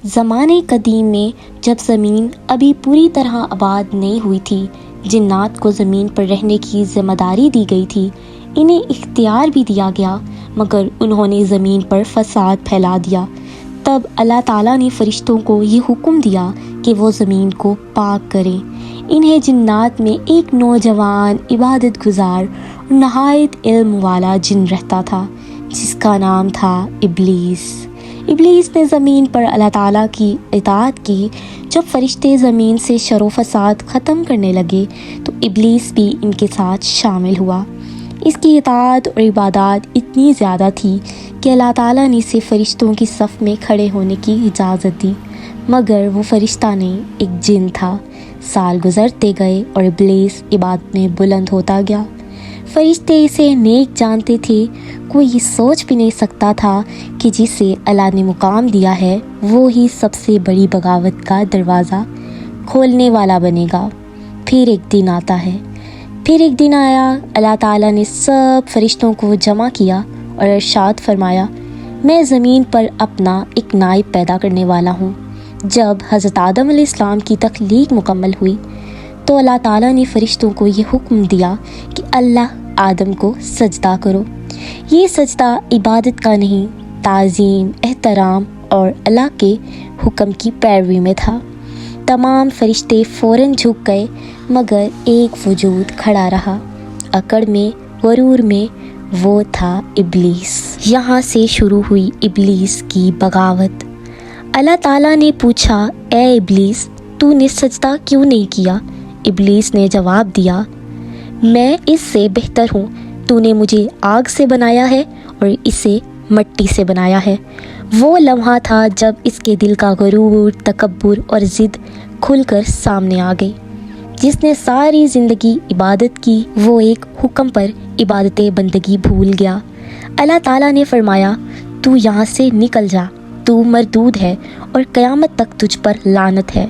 زمانے قدیم میں جب زمین ابھی پوری طرح آباد نہیں ہوئی تھی، جنات کو زمین پر رہنے کی ذمہ داری دی گئی تھی، انہیں اختیار بھی دیا گیا، مگر انہوں نے زمین پر فساد پھیلا دیا۔ تب اللہ تعالیٰ نے فرشتوں کو یہ حکم دیا کہ وہ زمین کو پاک کریں۔ انہیں جنات میں ایک نوجوان عبادت گزار اور نہایت علم والا جن رہتا تھا، جس کا نام تھا ابلیس۔ ابلیس نے زمین پر اللہ تعالیٰ کی اطاعت کی۔ جب فرشتے زمین سے شر و فساد ختم کرنے لگے تو ابلیس بھی ان کے ساتھ شامل ہوا۔ اس کی اطاعت اور عبادات اتنی زیادہ تھی کہ اللہ تعالیٰ نے اسے فرشتوں کی صف میں کھڑے ہونے کی اجازت دی، مگر وہ فرشتہ نہیں، ایک جن تھا۔ سال گزرتے گئے اور ابلیس عبادت میں بلند ہوتا گیا۔ فرشتے اسے نیک جانتے تھے، کوئی یہ سوچ بھی نہیں سکتا تھا کہ جسے اللہ نے مقام دیا ہے وہ ہی سب سے بڑی بغاوت کا دروازہ کھولنے والا بنے گا۔ پھر ایک دن آتا ہے، پھر ایک دن آیا، اللہ تعالیٰ نے سب فرشتوں کو جمع کیا اور ارشاد فرمایا، میں زمین پر اپنا ایک نائب پیدا کرنے والا ہوں۔ جب حضرت آدم علیہ السلام کی تخلیق مکمل ہوئی تو اللہ تعالیٰ نے فرشتوں کو یہ حکم دیا کہ اللہ آدم کو سجدہ کرو۔ یہ سجدہ عبادت کا نہیں، تعظیم، احترام اور اللہ کے حکم کی پیروی میں تھا۔ تمام فرشتے فوراً جھک گئے، مگر ایک وجود کھڑا رہا، اکڑ میں، غرور میں، وہ تھا ابلیس۔ یہاں سے شروع ہوئی ابلیس کی بغاوت۔ اللہ تعالیٰ نے پوچھا، اے ابلیس، تو نے سجدہ کیوں نہیں کیا؟ ابلیس نے جواب دیا، میں اس سے بہتر ہوں، تو نے مجھے آگ سے بنایا ہے اور اسے مٹی سے بنایا ہے۔ وہ لمحہ تھا جب اس کے دل کا غرور، تکبر اور ضد کھل کر سامنے آ گئی۔ جس نے ساری زندگی عبادت کی، وہ ایک حکم پر عبادت بندگی بھول گیا۔ اللہ تعالیٰ نے فرمایا، تو یہاں سے نکل جا، تو مردود ہے اور قیامت تک تجھ پر لعنت ہے۔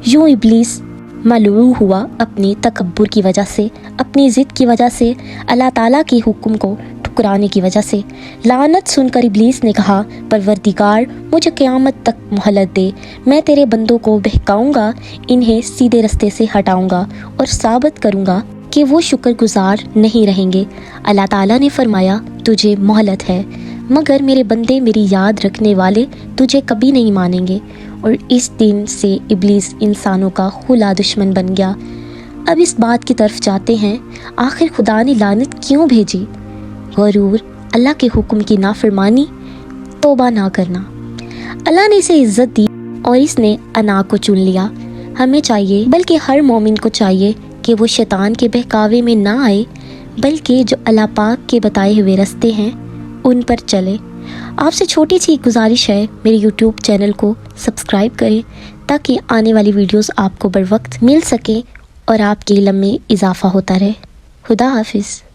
یوں ابلیس ملعون ہوا اپنی تکبر کی وجہ سے، اپنی ضد کی وجہ سے، اللہ تعالیٰ کے حکم کو ٹھکرانے کی وجہ سے۔ لعنت سن کر ابلیس نے کہا، پروردگار، مجھے قیامت تک مہلت دے، میں تیرے بندوں کو بہکاؤں گا، انہیں سیدھے رستے سے ہٹاؤں گا اور ثابت کروں گا کہ وہ شکر گزار نہیں رہیں گے۔ اللہ تعالیٰ نے فرمایا، تجھے مہلت ہے، مگر میرے بندے میری یاد رکھنے والے تجھے کبھی نہیں مانیں گے۔ اور اس دن سے ابلیس انسانوں کا کھلا دشمن بن گیا۔ اب اس بات کی طرف جاتے ہیں، آخر خدا نے لعنت کیوں بھیجی؟ غرور، اللہ کے حکم کی نافرمانی، توبہ نہ کرنا۔ اللہ نے اسے عزت دی اور اس نے انا کو چن لیا۔ ہمیں چاہیے، بلکہ ہر مومن کو چاہیے کہ وہ شیطان کے بہکاوے میں نہ آئے، بلکہ جو اللہ پاک کے بتائے ہوئے راستے ہیں ان پر چلے۔ آپ سے چھوٹی سی گزارش ہے، میرے یوٹیوب چینل کو سبسکرائب کریں تاکہ آنے والی ویڈیوز آپ کو بر وقت مل سکیں اور آپ کے علم میں اضافہ ہوتا رہے۔ خدا حافظ۔